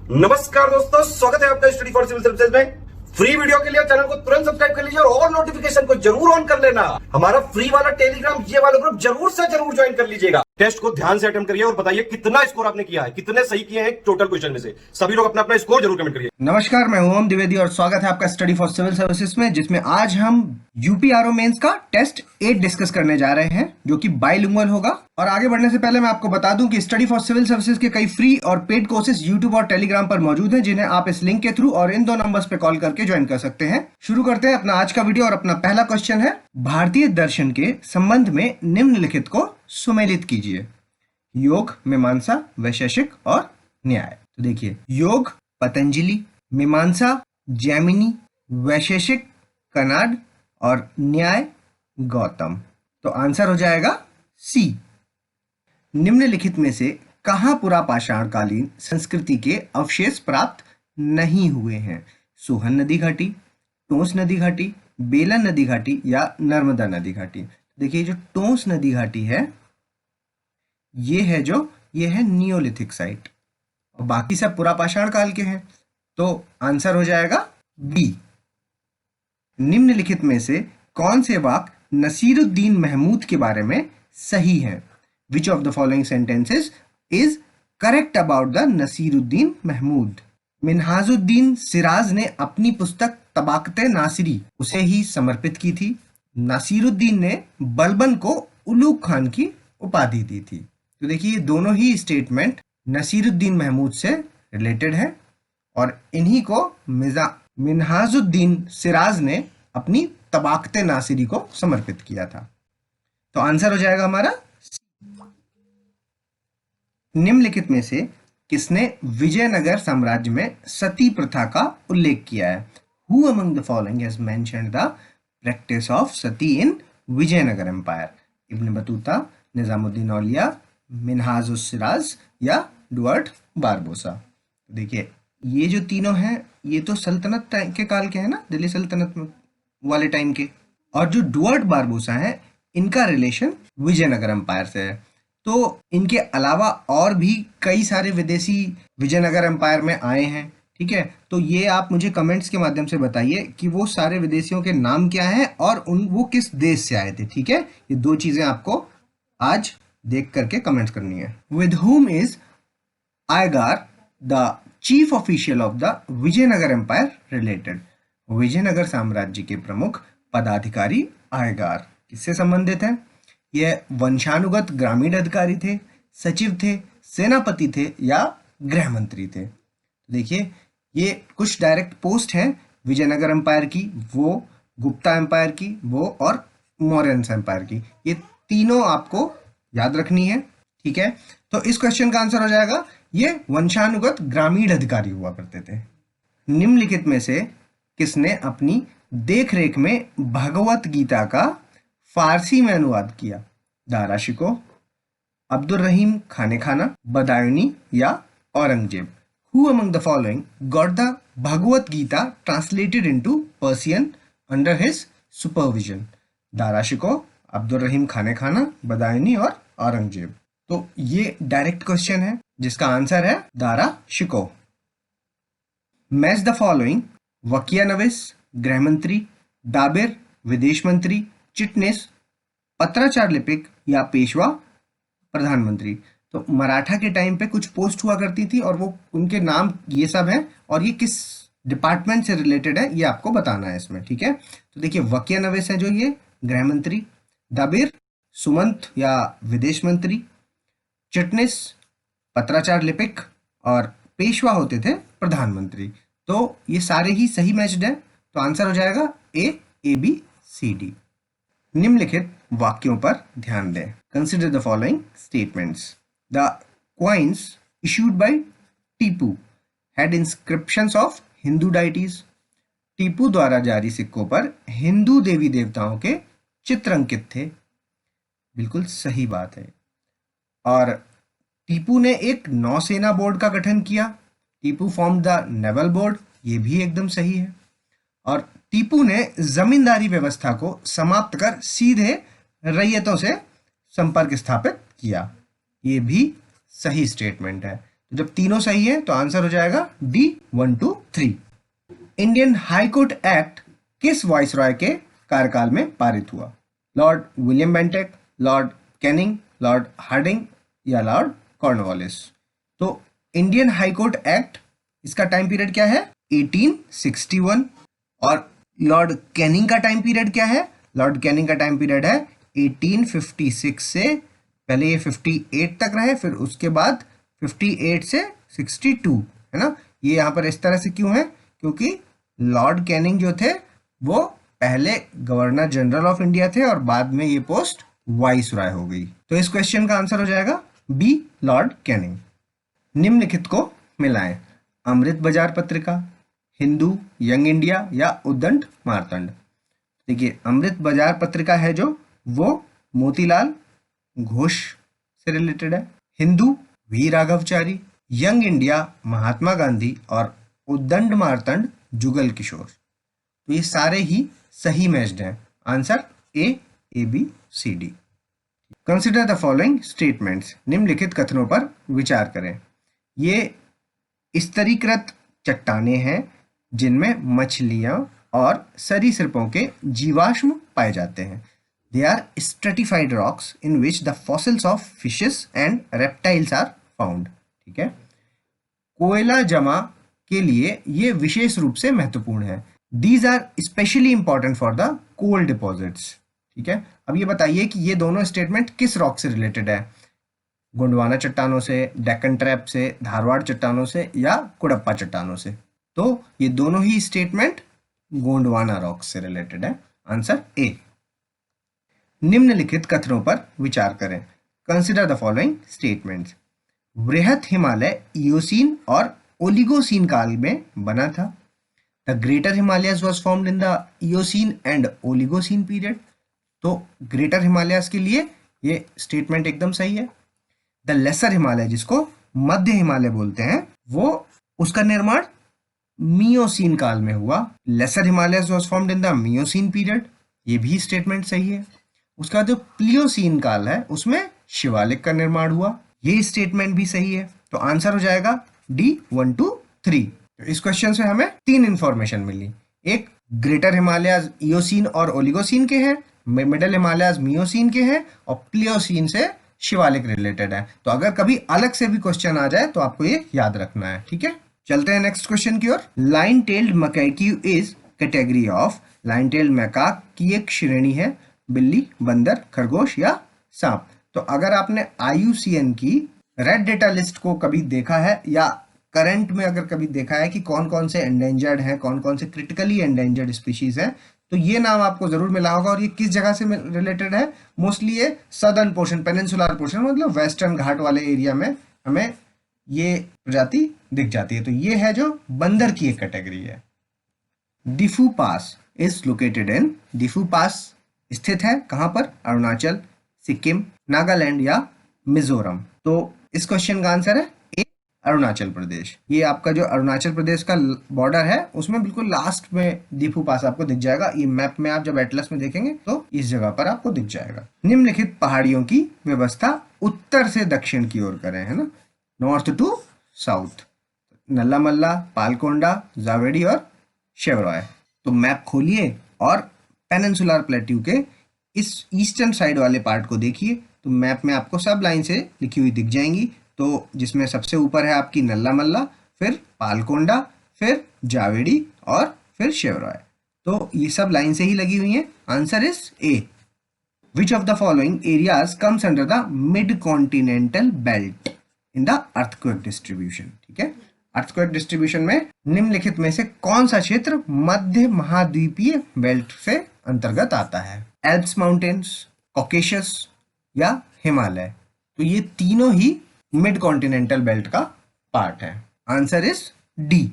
नमस्कार दोस्तों, स्वागत है आपका स्टडी फॉर सिविल सर्विसेज में। फ्री वीडियो के लिए चैनल को तुरंत सब्सक्राइब कर लीजिए और ऑल नोटिफिकेशन को जरूर ऑन कर लेना। हमारा फ्री वाला टेलीग्राम ये वाला ग्रुप जरूर से जरूर ज्वाइन कर लीजिएगा। टेस्ट को ध्यान से अटेम्प्ट करिए और बताइए कितना स्कोर आपने किया है, कितने सही किए हैं टोटल क्वेश्चन में से। सभी लोग अपना अपना स्कोर जरूर कमेंट करिए। नमस्कार, मैं ओम द्विवेदी और स्वागत है आपका स्टडी फॉर सिविल सर्विसेज में, जिसमें आज हम यूपीआरओ मेंस का टेस्ट 8 डिस्कस करने जा रहे हैं, जो कि बाइलिंगुअल होगा। और आगे बढ़ने से पहले मैं आपको बता दूं कि स्टडी फॉर सिविल सर्विसेज के कई फ्री और पेड कोर्सेज यूट्यूब और टेलीग्राम पर मौजूद हैं, जिन्हें आप इस लिंक के थ्रू और इन दो नंबर्स पे कॉल करके ज्वाइन कर सकते हैं। शुरू करते हैं अपना आज का वीडियो। और अपना पहला क्वेश्चन है, भारतीय दर्शन के संबंध में निम्नलिखित को सुमेलित कीजिए। योग, मीमांसा, वैशेषिक और न्याय। तो देखिए, योग पतंजलि, मीमांसा जैमिनी, वैशेषिक कनाड और न्याय गौतम। तो आंसर हो जाएगा सी। निम्नलिखित में से कहाँ पुरापाषाण कालीन संस्कृति के अवशेष प्राप्त नहीं हुए हैं? सोहन नदी घाटी, टोंस नदी घाटी, बेलन नदी घाटी या नर्मदा नदी घाटी। देखिए, जो टोंस नदी घाटी है ये है नियोलिथिक साइट, और बाकी सब पुरापाषाण काल के हैं। तो आंसर हो जाएगा बी। निम्नलिखित में से कौन से वाक्य नसीरुद्दीन महमूद के बारे में सही है? Which of the following sentences is correct about the Nasiruddin Mahmud? Minhajuddin Siraj ने अपनी पुस्तक तबाकते नासिरी उसे ही समर्पित की थी। नासिरुद्दीन ने बलबन को उलूग खान की उपाधि दी थी। तो देखिए, ये दोनों ही स्टेटमेंट नसीरुद्दीन महमूद से रिलेटेड है, और इन्हीं को मिन्हाजुद्दीन सिराज ने अपनी तबाकते नासिरी को समर्पित किया था। तो आंसर हो जाएगा हमारा। निम्नलिखित में से किसने विजयनगर साम्राज्य में सती प्रथा का उल्लेख किया है? Who among the following has mentioned the practice of sati in Vijayanagara empire? Ibn Battuta, Nizamuddin Auliya, Minhajus Siraj या डुआर्ट बारबोसा। देखिए, ये जो तीनों हैं ये तो सल्तनत के काल के हैं ना, दिल्ली सल्तनत वाले टाइम के। और जो डुआर्ट बारबोसा हैं इनका रिलेशन विजयनगर एम्पायर से है। तो इनके अलावा और भी कई सारे विदेशी विजयनगर एम्पायर में आए हैं, ठीक है। तो ये आप मुझे कमेंट्स के माध्यम से बताइए कि वो सारे विदेशियों के नाम क्या हैं और वो किस देश से आए थे, ठीक है। ये दो चीजें आपको आज देख करके कमेंट्स करनी है। With whom is Iyengar the chief official of the Vijayanagar empire related? Vijayanagar साम्राज्य के प्रमुख पदाधिकारी आयगार किससे संबंधित हैं? यह वंशानुगत ग्रामीण अधिकारी थे, सचिव थे, सेनापति थे या गृह मंत्री थे? देखिए, ये कुछ डायरेक्ट पोस्ट हैं विजयनगर एम्पायर की, वो गुप्ता एम्पायर की, वो और मौर्यन एम्पायर की। ये तीनों आपको याद रखनी है, ठीक है। तो इस क्वेश्चन का आंसर हो जाएगा, ये वंशानुगत ग्रामीण अधिकारी हुआ करते थे। निम्नलिखित में से किसने अपनी देखरेख में भगवत गीता का फारसी में अनुवाद किया? दारा शिकोह, अब्दुल रहीम खाने खाना, बदायूनी या Aurangzeb? Who among the following got the Bhagavad Gita translated into Persian under his supervision? Dara Shikoh, Abdul Rahim Khane Khana, Badayuni और औरंगजेब। तो ये डायरेक्ट क्वेश्चन है जिसका आंसर है Dara Shikoh. Match the following: वकिया नवेस गृह मंत्री, दाबिर विदेश मंत्री, चिटनिस पत्राचार लिपिक या पेशवा प्रधानमंत्री। तो मराठा के टाइम पे कुछ पोस्ट हुआ करती थी और वो उनके नाम ये सब हैं, और ये किस डिपार्टमेंट से रिलेटेड है ये आपको बताना है इसमें, ठीक है। तो देखिए, वकिया नवेस है जो ये गृह मंत्री, दाबिर सुमंत या विदेश मंत्री, चिटनिस पत्राचार लिपिक और पेशवा होते थे प्रधानमंत्री। तो ये सारे ही सही मैच्ड हैं। तो आंसर हो जाएगा ए बी सी डी। निम्नलिखित वाक्यों पर ध्यान दें। Consider the following statements. The coins issued by Tipu had inscriptions of Hindu deities. Tipu द्वारा जारी सिक्कों पर हिंदू देवी देवताओं के चित्र अंकित थे। बिल्कुल सही बात है। और टीपू ने एक नौसेना बोर्ड का गठन किया। Tipu form the naval board, ये भी एकदम सही है। और टीपू ने जमींदारी व्यवस्था को समाप्त कर सीधे रैयतों से संपर्क स्थापित किया, ये भी सही स्टेटमेंट है। तो जब तीनों सही है तो आंसर हो जाएगा D 1 2 3। Indian High Court Act किस वाइसरॉय के कार्यकाल में पारित हुआ? Lord William Bentinck, Lord Canning, Lord Hardinge या लॉर्ड कॉर्नवालिस? तो इंडियन हाई कोर्ट एक्ट, इसका टाइम पीरियड क्या है? 1861। और लॉर्ड कैनिंग का टाइम पीरियड क्या है? लॉर्ड कैनिंग का टाइम पीरियड है 1856 से, पहले ये 58 तक रहे, फिर उसके बाद 58 से 62, है ना। ये यहाँ पर इस तरह से क्यों है? क्योंकि लॉर्ड कैनिंग जो थे वो पहले गवर्नर जनरल ऑफ इंडिया थे और बाद में ये पोस्ट वाइसरॉय हो गई। तो इस क्वेश्चन का आंसर हो जाएगा बी, लॉर्ड कैनिंग। निम्नलिखित को मिलाएं। अमृत बाजार पत्रिका, हिंदू, यंग इंडिया या उद्दंड मार्तंड? देखिए, अमृत बाजार पत्रिका है जो, वो मोतीलाल घोष से रिलेटेड है। Hindu we राघवचारी, young India Mahatma Gandhi और उद्दंड मार्तंड जुगल किशोर। तो ये सारे ही सही मैच्ड हैं। Answer A B C D. Consider the following statements. निम्नलिखित कथनों पर विचार करें। ये स्तरीकृत चट्टानें हैं जिनमें मछलियां और सरीसृपों के जीवाश्म पाए जाते हैं। They are stratified rocks in which the fossils of fishes and reptiles are found. ठीक है। कोयला जमा के लिए ये विशेष रूप से महत्वपूर्ण है। These are specially important for the coal deposits. ठीक है। अब ये बताइए कि ये दोनों स्टेटमेंट किस रॉक से रिलेटेड है? गोंडवाना चट्टानों से, डेक्कन ट्रैप से, धारवाड़ चट्टानों से या कुडप्पा चट्टानों से? तो ये दोनों ही स्टेटमेंट गोंडवाना रॉक से रिलेटेड है। Answer A. निम्नलिखित कथनों पर विचार करें। Consider the following statements. बृहत हिमालय इयोसीन और ओलिगोसीन काल में बना था। The greater Himalayas was formed in the Eocene and Oligocene period. तो ग्रेटर हिमालयस के लिए ये स्टेटमेंट एकदम सही है। द लेसर हिमालय, जिसको मध्य हिमालय बोलते हैं, वो उसका निर्माण मियोसीन काल में हुआ। Lesser Himalayas was formed in the Miocene period, ये भी स्टेटमेंट सही है। उसका जो प्लियोसीन काल है उसमें शिवालिक का निर्माण हुआ, ये स्टेटमेंट भी सही है। तो आंसर हो जाएगा डी 1 2 3। तो इस क्वेश्चन से हमें 3 इंफॉर्मेशन मिली। एक, ग्रेटर हिमालयाज इयोसीन और ओलिगोसीन के हैं, मिडल हिमालयाज मियोसीन के हैं और प्लियोसीन से शिवालिक रिलेटेड है। तो अगर कभी अलग से भी क्वेश्चन आ जाए तो आपको ये याद रखना है। ठीक है, चलते हैं नेक्स्ट क्वेश्चन की ओर। Lion tailed macaque is category of. Lion tailed macaque की एक श्रेणी है, बिल्ली, बंदर, खरगोश या सांप। तो अगर आपने IUCN की रेड डेटा लिस्ट को कभी देखा है या करंट में अगर कभी देखा है कि कौन कौन से एंडेंजर्ड हैं, कौन कौन से क्रिटिकली एंडेंजर्ड स्पीशीज हैं, तो ये नाम आपको जरूर मिला होगा। और ये किस जगह से रिलेटेड है? मोस्टली ये सदर्न पोर्शन, पेनिनसुलर पोर्शन, मतलब वेस्टर्न घाट वाले एरिया में हमें ये प्रजाति दिख जाती है। तो ये है जो बंदर की एक कैटेगरी है। डिफू पास इज लोकेटेड इन। डिफू पास स्थित है कहां पर? अरुणाचल, सिक्किम, नागालैंड या मिजोरम। तो इस क्वेश्चन का आंसर है ए, अरुणाचल प्रदेश। ये आपका जो अरुणाचल प्रदेश का बॉर्डर है उसमें बिल्कुल लास्ट में डिफू पास आपको दिख जाएगा। ये मैप में आप जब एटलस में देखेंगे तो इस जगह पर आपको दिख जाएगा। निम्नलिखित पहाड़ियों की व्यवस्था उत्तर से दक्षिण की ओर करें, है ना, नॉर्थ टू साउथ। नल्ला मल्ला, पालकोंडा, जावेडी और शेवरॉय। तो मैप खोलिए और पेनिनसुलर प्लेट्यू के इस ईस्टर्न साइड वाले पार्ट को देखिए। तो मैप में आपको सब लाइन से लिखी हुई दिख जाएंगी। तो जिसमें सबसे ऊपर है आपकी नल्ला मल्ला, फिर पालकोंडा, फिर जावेडी और फिर शेवरॉय। तो ये सब लाइन से ही लगी हुई हैं। Answer is A. Which of the following areas comes under the mid continental belt in the earthquake distribution? ठीक है, अर्थक्वेक डिस्ट्रीब्यूशन में निम्नलिखित में से कौन सा क्षेत्र मध्य महाद्वीपीय बेल्ट से अंतर्गत आता है? एल्प्स माउंटेन्स, कॉकेशस या हिमालय? तो ये तीनों ही मिड कॉन्टिनेंटल बेल्ट का पार्ट है। Answer is D.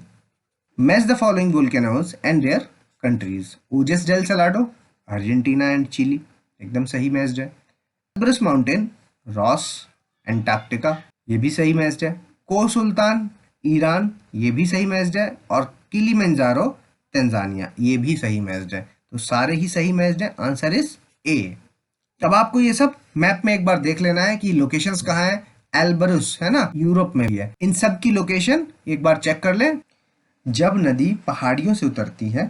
Match the following volcanoes and their countries. Ojos del Salado, Argentina and Chile, एकदम सही मैच्ड है। एल्ब्रस माउंटेन, रॉस, एंटार्क्टिका, ये भी सही मैच्ड है। को सुल्तान, ईरान, ये भी सही मैच्ड है। और किलिमंजारो, तंजानिया, ये भी सही मैच्ड है। तो सारे ही सही मैच्ड है। आंसर इज ए। अब आपको ये सब मैप में एक बार देख लेना है कि लोकेशंस कहाँ हैं, एल्बरुस है ना, यूरोप में भी है। इन सब की लोकेशन एक बार चेक कर लें। जब नदी पहाड़ियों से उतरती है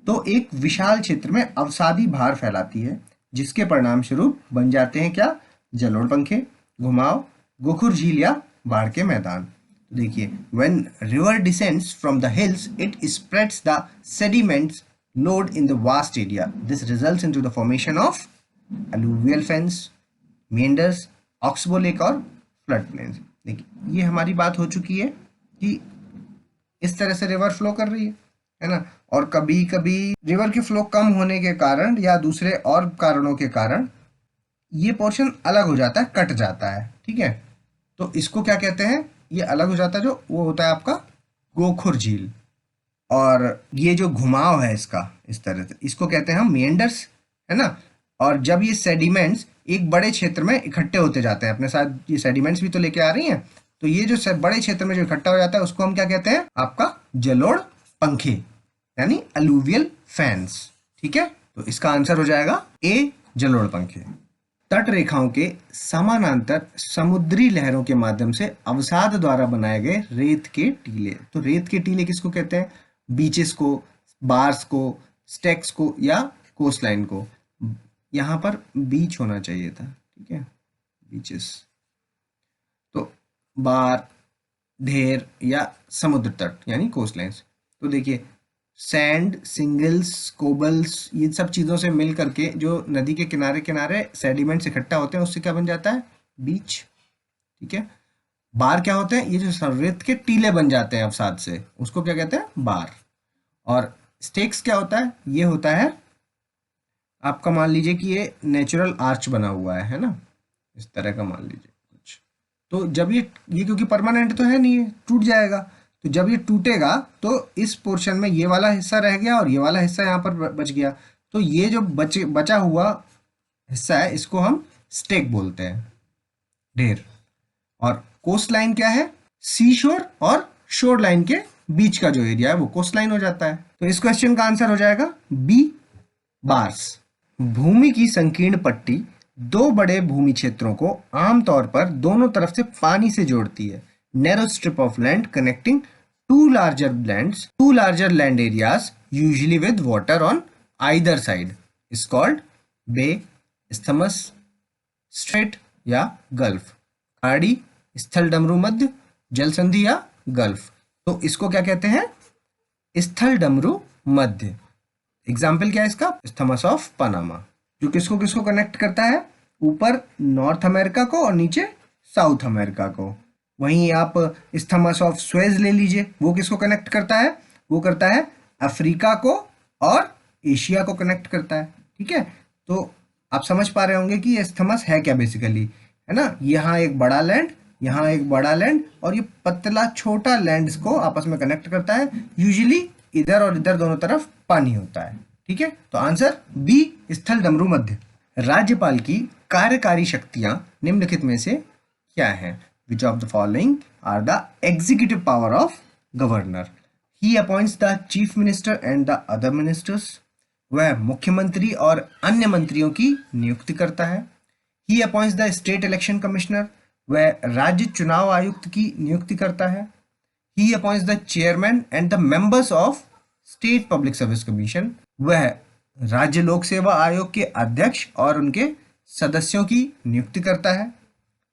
तो एक विशाल क्षेत्र में अवसादी भार फैलाती है, जिसके परिणाम स्वरूप बन जाते हैं क्या? जलोढ़ पंखे, घुमाव, गोखुर झील या बाढ़ के मैदान। तो देखिए, when river descends from the hills, it spreads the sediments load in the vast area. This results into the formation of alluvial fens, meanders, oxbow lake और फ्लड प्लेन्स। देखिए, ये हमारी बात हो चुकी है कि इस तरह से रिवर फ्लो कर रही है ना। और कभी कभी रिवर की फ्लो कम होने के कारण या दूसरे और कारणों के कारण ये पोर्शन अलग हो जाता है, कट जाता है, ठीक है। तो इसको क्या कहते हैं? ये अलग हो जाता है जो वो होता है आपका गोखुर झील। और ये जो घुमाव है इसका इस तरह से, इसको कहते हैं हम मेंडर्स, है ना। और जब ये सेडिमेंट्स एक बड़े क्षेत्र में इकट्ठे होते जाते हैं, अपने साथ ये सेडिमेंट्स भी तो लेके आ रही हैं, तो ये जो बड़े क्षेत्र में जो इकट्ठा हो जाता है उसको हम क्या कहते हैं? आपका जलोढ़ पंखे, यानी अलूवियल फैंस, ठीक है। तो इसका आंसर हो जाएगा ए, जलोढ़ पंखे। तट रेखाओं के समानांतर समुद्री लहरों के माध्यम से अवसाद द्वारा बनाए गए रेत के टीले। तो रेत के टीले किसको कहते हैं? बीचेस को, बार्स को, स्टेक्स को या कोस्टलाइन को। यहाँ पर बीच होना चाहिए था, ठीक है, बीचेस। तो बार, ढेर या समुद्र तट यानी कोस्टलाइंस। तो देखिए, सैंड, सिंगल्स, कोबल्स, ये सब चीज़ों से मिल करके जो नदी के किनारे किनारे सेडिमेंट्स इकट्ठा होते हैं उससे क्या बन जाता है? बीच, ठीक है। बार क्या होते हैं? ये जो रेत के टीले बन जाते हैं अवसाद से, उसको क्या कहते हैं? बार। और स्टेक्स क्या होता है? ये होता है आपका, मान लीजिए कि ये नेचुरल आर्च बना हुआ है ना, इस तरह का मान लीजिए कुछ। तो जब ये क्योंकि परमानेंट तो है नहीं, है टूट जाएगा। तो जब ये टूटेगा तो इस पोर्शन में ये वाला हिस्सा रह गया और ये वाला हिस्सा यहाँ पर बच गया। तो ये जो बचा हुआ हिस्सा है इसको हम स्टेक बोलते हैं, ढेर। और कोस्ट लाइन क्या है? सी शोर और शोर लाइन के बीच का जो एरिया है वो कोस्ट लाइन हो जाता है। तो इस क्वेश्चन का आंसर हो जाएगा बी, बार्स। भूमि की संकीर्ण पट्टी दो बड़े भूमि क्षेत्रों को आमतौर पर दोनों तरफ से पानी से जोड़ती है। Narrow strip of land connecting two larger land areas usually with water on either side is called bay, isthmus, strait या गल्फ। खाड़ी, स्थल डमरू मध्य, जल संधि या गल्फ। तो इसको क्या कहते हैं? स्थल डमरू मध्य। एग्जाम्पल क्या है इसका? स्थमस ऑफ पनामा, जो किसको किसको कनेक्ट करता है? ऊपर नॉर्थ अमेरिका को और नीचे साउथ अमेरिका को। वहीं आप स्थमस ऑफ स्वेज ले लीजिए, वो किसको कनेक्ट करता है? वो करता है अफ्रीका को और एशिया को कनेक्ट करता है, ठीक है। तो आप समझ पा रहे होंगे कि ये स्थमस है क्या बेसिकली, है ना। यहाँ एक बड़ा लैंड, यहाँ एक बड़ा लैंड, और ये पतला छोटा लैंड्स को आपस में कनेक्ट करता है। यूजुअली इधर और इधर दोनों तरफ पानी होता है, ठीक है। तो आंसर बी, स्थल डमरू मध्य। राज्यपाल की कार्यकारी शक्तियां निम्नलिखित में से क्या हैं? Which of the following are the executive power of governor? He appoints the chief minister and the other ministers. वह मुख्यमंत्री और अन्य मंत्रियों की नियुक्ति करता है। He appoints the state election commissioner. वह राज्य चुनाव आयुक्त की नियुक्ति करता है। He appoints the chairman and the members of state public service commission. वह राज्य लोक सेवा आयोग के अध्यक्ष और उनके सदस्यों की नियुक्ति करता है।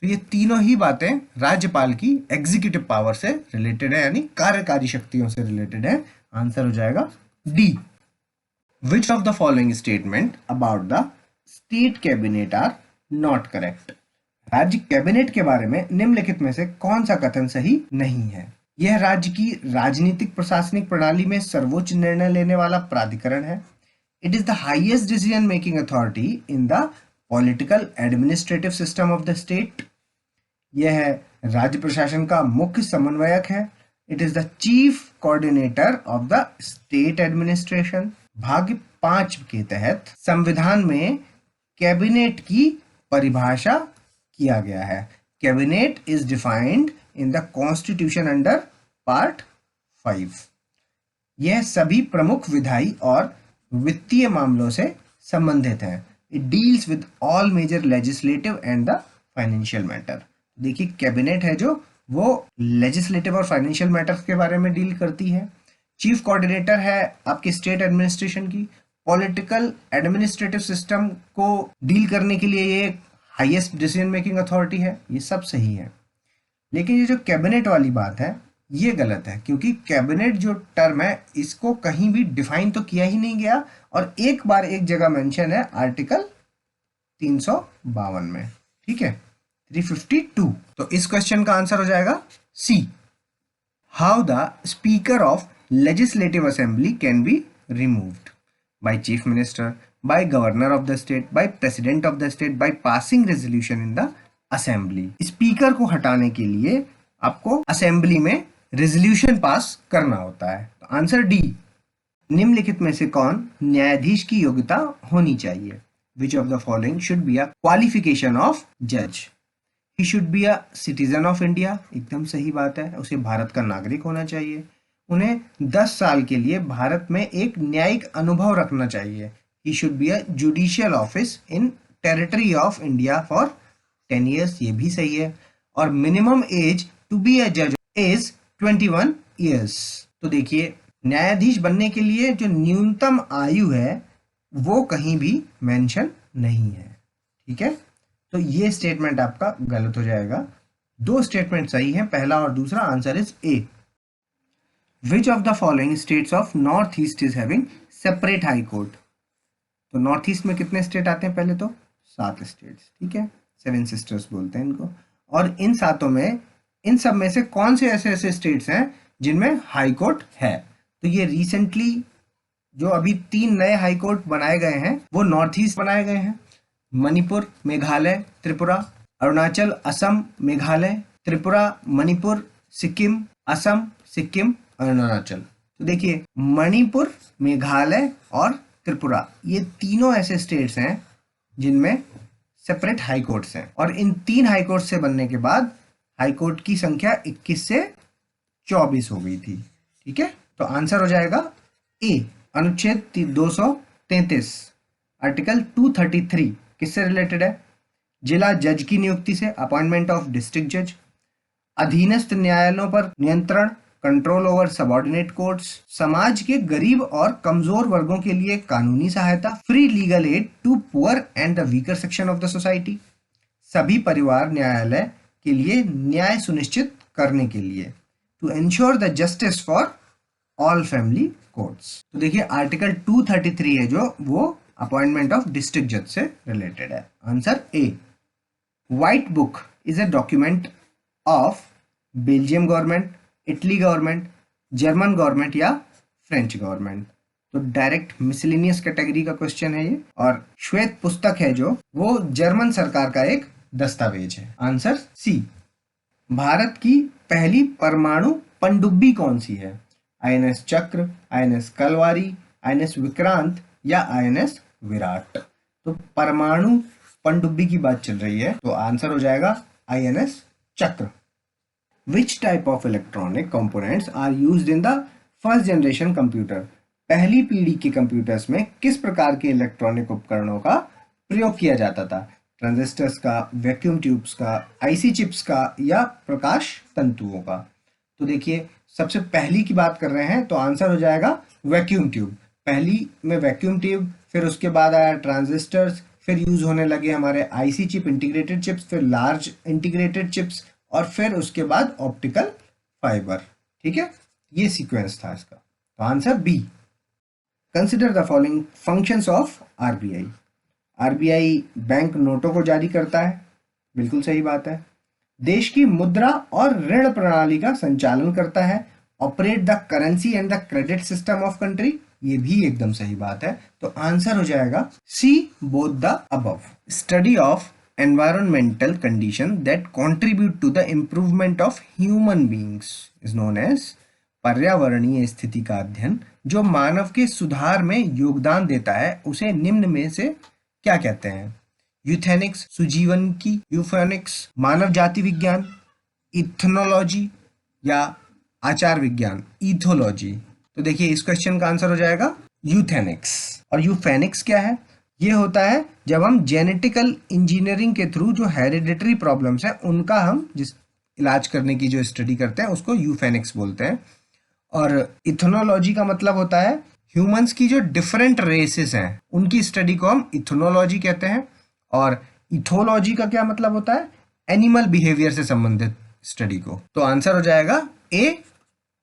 तो ये तीनों ही बातें राज्यपाल की एग्जीक्यूटिव पावर से रिलेटेड है, यानी कार्यकारी शक्तियों से रिलेटेड है। आंसर हो जाएगा D. Which of the following statement about the state cabinet are not correct? राज्य कैबिनेट के बारे में निम्नलिखित में से कौन सा कथन सही नहीं है? यह राज्य की राजनीतिक प्रशासनिक प्रणाली में सर्वोच्च निर्णय लेने वाला प्राधिकरण है। It is the highest decision making authority in the political administrative system of the state. यह राज्य प्रशासन का मुख्य समन्वयक है। It is the chief coordinator of the state administration. भाग 5 के तहत संविधान में कैबिनेट की परिभाषा किया गया है। Cabinet is defined in the constitution under part 5। यह सभी प्रमुख विधायी और वित्तीय मामलों से संबंधित है। It deals with all major legislative and the financial matter. देखिए कैबिनेट है जो वो लेजिस्लेटिव और फाइनेंशियल मैटर्स के बारे में डील करती है। चीफ कोऑर्डिनेटर है आपकी स्टेट एडमिनिस्ट्रेशन की। पॉलिटिकल एडमिनिस्ट्रेटिव सिस्टम को डील करने के लिए ये हाईएस्ट डिसीजन मेकिंग अथॉरिटी है। ये सब सही है, लेकिन ये जो कैबिनेट वाली बात है ये गलत है, क्योंकि कैबिनेट जो टर्म है इसको कहीं भी डिफाइन तो किया ही नहीं गया, और एक बार एक जगह मेंशन है आर्टिकल 352 में, ठीक है, 352। तो इस क्वेश्चन का आंसर हो जाएगा C. How the speaker of legislative assembly can be removed by chief minister, by governor of the state, by president of the state, by passing resolution in the assembly. Speaker को हटाने के लिए आपको assembly में resolution pass करना होता है। तो आंसर डी। निम्नलिखित में से कौन न्यायाधीश की योग्यता होनी चाहिए? Which of the following should be a qualification of जज? He should be a citizen of India, एकदम सही बात है, उसे भारत का नागरिक होना चाहिए। उन्हें 10 साल के लिए भारत में एक न्यायिक अनुभव रखना चाहिए। He should be a judicial office in territory of India for 10 years, ये भी सही है। और minimum age to be a जज इज 21 years। तो देखिए न्यायाधीश बनने के लिए जो न्यूनतम आयु है वो कहीं भी मेंशन नहीं है, ठीक है। तो ये स्टेटमेंट आपका गलत हो जाएगा। दो स्टेटमेंट सही हैं, पहला और दूसरा। Answer is A. Which of the following states of north east is having separate high court? तो नॉर्थ ईस्ट में कितने स्टेट आते हैं? पहले तो 7 स्टेट्स, ठीक है, 7 सिस्टर्स बोलते हैं इनको। और इन सातों में, इन सब में से कौन से ऐसे ऐसे स्टेट्स हैं जिनमें हाई कोर्ट है? तो ये रिसेंटली जो अभी 3 नए हाई कोर्ट बनाए गए हैं वो नॉर्थ ईस्ट बनाए गए हैं। मणिपुर, मेघालय, त्रिपुरा। अरुणाचल, असम, मेघालय, त्रिपुरा, मणिपुर, सिक्किम, असम, सिक्किम, अरुणाचल। तो देखिए मणिपुर, मेघालय और त्रिपुरा, ये तीनों ऐसे स्टेट्स हैं जिनमें सेपरेट हाई कोर्ट्स हैं, और इन 3 हाई कोर्ट से बनने के बाद हाई कोर्ट की संख्या 21 से 24 हो गई थी, ठीक है। तो आंसर हो जाएगा ए। अनुच्छेद 233 आर्टिकल 233 किससे रिलेटेड है? जिला जज की नियुक्ति से, अपॉइंटमेंट ऑफ डिस्ट्रिक्ट जज। अधीनस्थ न्यायालयों पर नियंत्रण, कंट्रोल ओवर सबऑर्डिनेट कोर्ट्स। समाज के गरीब और कमजोर वर्गों के लिए कानूनी सहायता, free legal aid to poor and the weaker section of the society. सभी परिवार न्यायालय के लिए न्याय सुनिश्चित करने के लिए, to ensure the justice for all family courts. तो देखिए आर्टिकल 233 है जो वो अपॉइंटमेंट ऑफ डिस्ट्रिक्ट जज से रिलेटेड है। Answer A. White book is a document of Belgium government, Italy government, German government या फ्रेंच गवर्नमेंट? तो डायरेक्ट मिसलेनियस कैटेगरी का क्वेश्चन है ये। और श्वेत पुस्तक है जो वो जर्मन सरकार का एक दस्तावेज है। Answer C. भारत की पहली परमाणु पनडुब्बी कौन सी है? आईएनएस चक्र, आईएनएस कलवारी, आईएनएस विक्रांत या आईएनएस विराट? तो परमाणु पनडुब्बी की बात चल रही है, तो आंसर हो जाएगा INS Chakra. Which type of electronic components are used in the first generation computer? पहली पीढ़ी के कंप्यूटर्स में किस प्रकार के इलेक्ट्रॉनिक उपकरणों का प्रयोग किया जाता था? ट्रांजिस्टर्स का, वैक्यूम ट्यूब्स का, आईसी चिप्स का या प्रकाश तंतुओं का? तो देखिए सबसे पहली की बात कर रहे हैं तो आंसर हो जाएगा वैक्यूम ट्यूब। पहली में वैक्यूम ट्यूब, फिर उसके बाद आया ट्रांजिस्टर्स, फिर यूज होने लगे हमारे आईसी चिप, इंटीग्रेटेड चिप्स, फिर लार्ज इंटीग्रेटेड चिप्स, और फिर उसके बाद ऑप्टिकल फाइबर, ठीक है। ये सीक्वेंस था इसका। तो answer B. Consider the following functions of RBI. RBI bank नोटों को जारी करता है, बिल्कुल सही बात है। देश की मुद्रा और ऋण प्रणाली का संचालन करता है, operate the currency and the credit system of country, ये भी एकदम सही बात है। तो आंसर हो जाएगा C, both the above. Study of environmental condition that contribute to the improvement of human beings is known as, पर्यावरणीय स्थिति का अध्ययन जो मानव के सुधार में योगदान देता है उसे निम्न में से क्या कहते हैं? यूथेनिक्स, सुजीवन की, यूफेनिक्स, मानव जाति विज्ञान, इथनोलॉजी या आचार विज्ञान, इथोलॉजी? तो देखिए इस क्वेश्चन का आंसर हो जाएगा यूथेनिक्स। और यूफेनिक्स क्या है? ये होता है जब हम जेनेटिकल इंजीनियरिंग के थ्रू जो हेरिडिटरी प्रॉब्लम्स हैं उनका हम जिस इलाज करने की जो स्टडी करते हैं उसको यूफेनिक्स बोलते हैं। और इथोनोलॉजी का मतलब होता है ह्यूमंस की जो डिफरेंट रेसेस हैं उनकी स्टडी को हम इथोनोलॉजी कहते हैं। और इथोलॉजी का क्या मतलब होता है, एनिमल बिहेवियर से संबंधित स्टडी को। तो आंसर हो जाएगा A,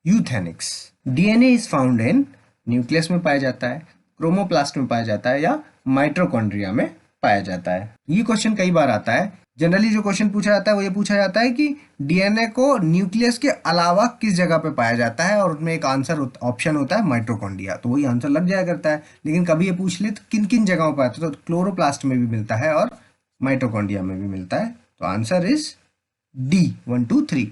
euthenics. DNA is found in nucleus में पाया जाता है, क्रोमोप्लास्ट में पाया जाता है या माइटोकॉन्ड्रिया में पाया जाता है। ये क्वेश्चन कई बार आता है। जनरली जो क्वेश्चन पूछा जाता है वो ये पूछा जाता है कि डीएनए को न्यूक्लियस के अलावा किस जगह पे पाया जाता है, और उसमें एक आंसर ऑप्शन होता है माइटोकॉन्ड्रिया, तो वही आंसर लग जाया करता है। लेकिन कभी ये पूछ ले तो किन किन जगहों पर आता है, तो क्लोरोप्लास्ट में भी मिलता है और माइटोकॉन्ड्रिया में भी मिलता है। तो answer is D, 1 2 3।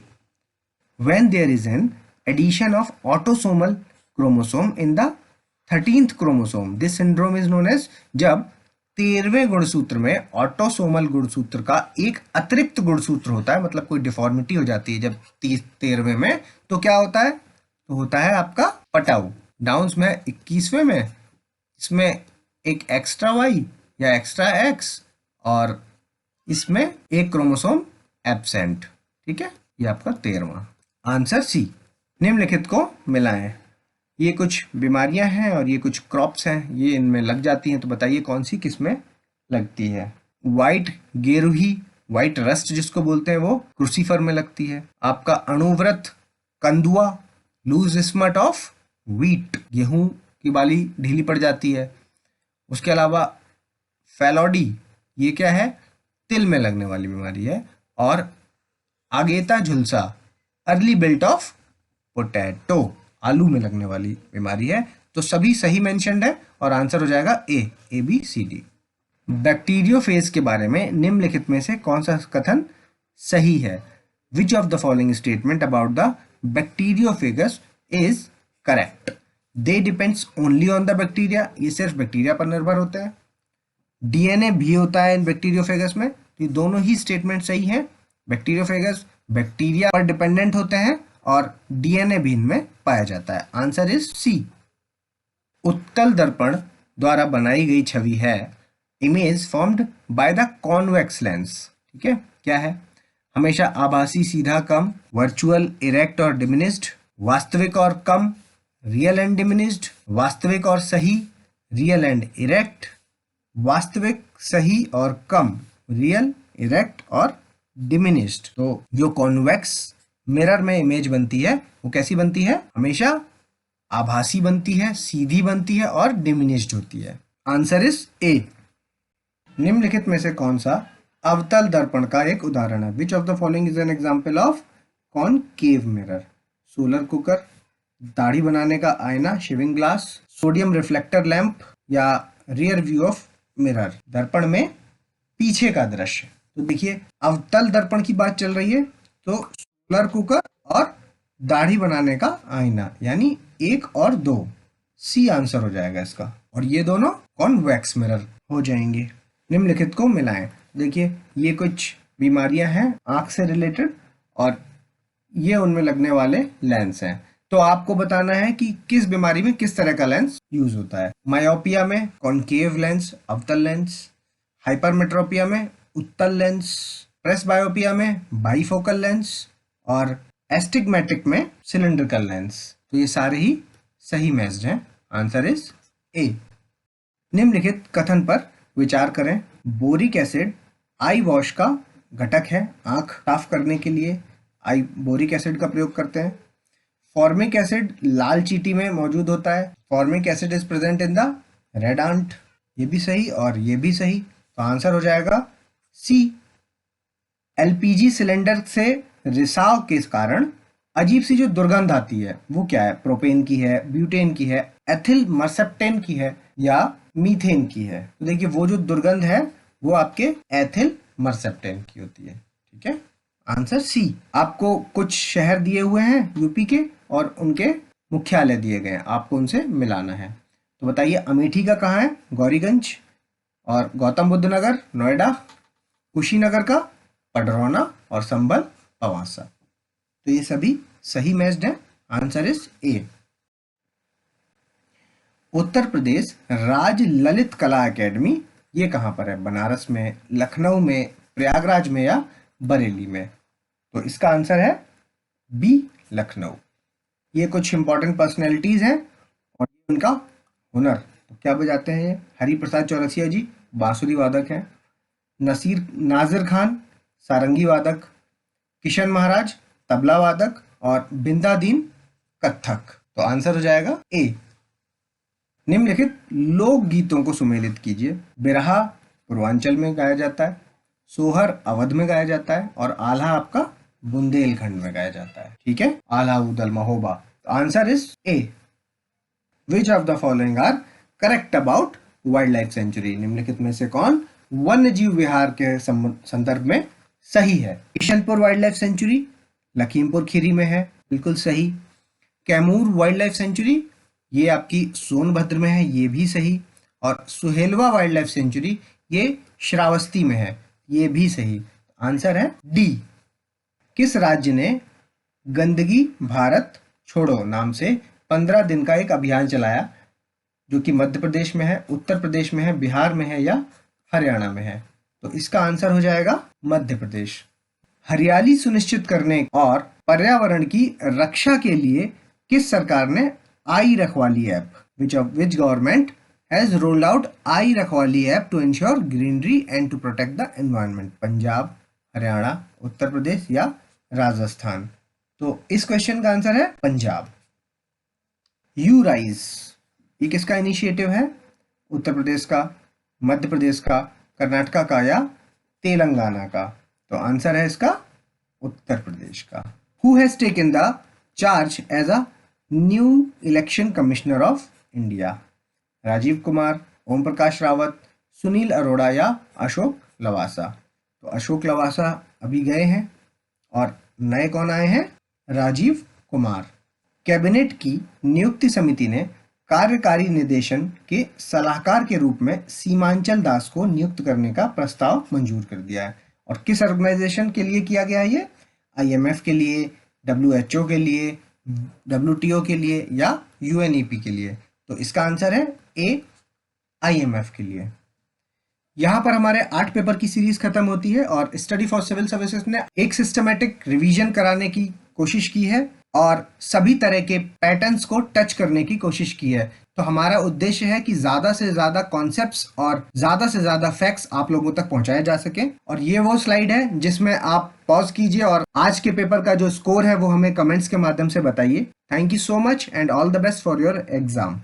When there is an addition of autosomal chromosome in the 13th chromosome, this syndrome is known as, जब 13वें गुणसूत्र में ऑटोसोमल गुणसूत्र का एक अतिरिक्त गुणसूत्र होता है, मतलब कोई डिफॉर्मिटी हो जाती है जब 13वें में, तो क्या होता है, तो होता है आपका पटाऊ। डाउन्स में 21वें में इसमें एक एक्स्ट्रा वाई या एक्स्ट्रा एक्स और इसमें एक क्रोमोसोम एब्सेंट। ठीक है, ये आपका 13वां। Answer C. निम्नलिखित को मिलाएं। ये कुछ बीमारियां हैं और ये कुछ क्रॉप्स हैं, ये इनमें लग जाती हैं, तो बताइए कौन सी किस में लगती है। वाइट गेरुही, वाइट रस्ट जिसको बोलते हैं, वो क्रूसीफर में लगती है। आपका अणुव्रत कंदुआ, लूज स्मट ऑफ व्हीट, गेहूं की बाली ढीली पड़ जाती है। उसके अलावा फैलोडी, ये क्या है, तिल में लगने वाली बीमारी है। और आगेता झुलसा, अर्ली बिल्ट ऑफ पोटैटो, आलू में लगने वाली बीमारी है। तो सभी सही मेंशन्ड है और आंसर हो जाएगा A B C D. Bacteriophage के बारे में निम्नलिखित में से कौन सा कथन सही है? Which of the following statement about the bacteriophages is correct? They depends only on the bacteria, ये सिर्फ बैक्टीरिया पर निर्भर होता है। डीएनए भी होता है इन बैक्टीरियोफेगस में, ये दोनों ही स्टेटमेंट सही हैं। बैक्टीरियोफेगस बैक्टीरिया पर डिपेंडेंट होते हैं और डीएनए भी इनमें पाया जाता है। Answer is C. उत्तल दर्पण द्वारा बनाई गई छवि है image formed by the convex lens. ठीक है, क्या है? हमेशा आभासी सीधा कम, वर्चुअल इरेक्ट और डिमिनिस्ड, वास्तविक और कम, रियल एंड डिमिनिस्ड, वास्तविक और सही, रियल एंड इरेक्ट, वास्तविक सही और कम, रियल इरेक्ट और डिमिनिस्ड। तो जो कॉन्वेक्स मिरर में इमेज बनती है वो कैसी बनती है? हमेशा आभासी बनती है, सीधी बनती है और डिमिनिस्ड होती है। आंसर इज ए। निम्नलिखित में से कौन सा अवतल दर्पण का एक उदाहरण है? Which of the following is an example of concave mirror? Solar cooker, दाढ़ी बनाने का आईना, shaving glass, sodium reflector lamp या रियर व्यू ऑफ मिरर, दर्पण में पीछे का दृश्य। तो देखिए, अवतल दर्पण की बात चल रही है, तो सोलर कुकर और दाढ़ी बनाने का आईना, यानी 1 और 2, सी आंसर हो जाएगा इसका। और ये दोनों कॉन्वेक्स मिरर हो जाएंगे। निम्नलिखित को मिलाएं। देखिए, ये कुछ बीमारियां हैं आंख से रिलेटेड और ये उनमें लगने वाले लेंस हैं। तो आपको बताना है कि किस बीमारी में किस तरह का लेंस यूज होता है। मायोपिया में कॉनकेव लेंस, अवतल लेंस, हाइपरमेट्रोपिया में उत्तल लेंस, प्रेसबायोपिया में बाइफोकल लेंस और एस्टिग्मेटिक में सिलिंड्रिकल लेंस। तो ये सारे ही सही मैच्ड हैं। आंसर इज ए। निम्नलिखित कथन पर विचार करें। बोरिक एसिड आई वॉश का घटक है, आंख साफ करने के लिए आई बोरिक एसिड का प्रयोग करते हैं। फॉर्मिक एसिड लाल चींटी में मौजूद होता है। Formic acid is present in the red ant, ये भी सही और ये भी सही। तो आंसर हो जाएगा सी। एलपीजी सिलेंडर से रिसाव के कारण अजीब सी जो दुर्गंध आती है वो क्या है? प्रोपेन की है, ब्यूटेन की है, एथिल मर्सेप्टेन की है या मीथेन की है? तो देखिए, वो जो दुर्गंध है वो आपके एथिल मर्सेप्टेन की होती है। ठीक है, आंसर सी। आपको कुछ शहर दिए हुए हैं यूपी के और उनके मुख्यालय दिए गए हैं, आपको उनसे मिलाना है। तो बताइए, अमेठी का कहाँ है? गौरीगंज। और गौतम बुद्ध नगर नोएडा, कुशीनगर का पडरौना और संभल पवासा। तो ये सभी सही मैच्ड हैं। आंसर इज ए। उत्तर प्रदेश राज्य ललित कला एकेडमी ये कहाँ पर है? बनारस में, लखनऊ में, प्रयागराज में या बरेली में? तो इसका आंसर है बी, लखनऊ। ये कुछ इंपॉर्टेंट पर्सनैलिटीज हैं और उनका हुनर। तो क्या बजाते हैं ये? हरि प्रसाद चौरसिया जी बांसुरी वादक हैं, नाजिर खान सारंगी वादक, किशन महाराज तबला वादक और बिंदादीन कत्थक। तो आंसर हो जाएगा ए। निम्नलिखित लोक गीतों को सुमेलित कीजिए। बिरहा पूर्वांचल में गाया जाता है, सोहर अवध में गाया जाता है और आल्हा आपका बुंदेलखंड में गाया जाता है। ठीक है, Alha Udal Mahoba. Answer is A. Which of the following are correct about wild life sanctuary? निम्नलिखित में से कौन वन्य जीव विहार के संदर्भ में सही है? Kishanpur wild life century Lakhimpur Kheri में है, बिल्कुल सही। कैमूर वाइल्ड लाइफ सेंचुरी ये आपकी सोनभद्र में है, ये भी सही। और सुहेलवा वाइल्ड लाइफ सेंचुरी ये श्रावस्ती में है, ये भी सही। आंसर है डी। किस राज्य ने गंदगी भारत छोड़ो नाम से 15 दिन का एक अभियान चलाया, जो कि मध्य प्रदेश में है, उत्तर प्रदेश में है, बिहार में है या हरियाणा में है? तो इसका आंसर हो जाएगा मध्य प्रदेश। हरियाली सुनिश्चित करने और पर्यावरण की रक्षा के लिए किस सरकार ने I Rakhwali app, which government has rolled out I Rakhwali app to ensure greenery and to protect the environment? Punjab, Haryana, Uttar Pradesh या राजस्थान? तो इस क्वेश्चन का आंसर है पंजाब। यू राइज ये किसका इनिशिएटिव है? उत्तर प्रदेश का, मध्य प्रदेश का, कर्नाटका का या तेलंगाना का? तो आंसर है इसका उत्तर प्रदेश का। Who has taken the charge as a new election commissioner of India? Rajiv Kumar, Om Prakash Rawat, Sunil Arora या अशोक लवासा? तो अशोक लवासा अभी गए हैं और नए कौन आए हैं? राजीव कुमार। कैबिनेट की नियुक्ति समिति ने कार्यकारी निदेशन के सलाहकार के रूप में सीमांचल दास को नियुक्त करने का प्रस्ताव मंजूर कर दिया है। और किस ऑर्गेनाइजेशन के लिए किया गया है ये? IMF के लिए, WHO के लिए, WTO के लिए या UNEP के लिए? तो इसका आंसर है ए, IMF के लिए। यहाँ पर हमारे 8 पेपर की सीरीज खत्म होती है और स्टडी फॉर सिविल सर्विसेज ने एक सिस्टमेटिक रिवीजन कराने की कोशिश की है और सभी तरह के पैटर्न्स को टच करने की कोशिश की है। तो हमारा उद्देश्य है कि ज्यादा से ज्यादा कॉन्सेप्ट्स और ज्यादा से ज्यादा फैक्ट्स आप लोगों तक पहुंचाए जा सके। और ये वो स्लाइड है जिसमें आप पॉज कीजिए और आज के पेपर का जो स्कोर है वो हमें कमेंट्स के माध्यम से बताइए। Thank you so much and all the best for your exam.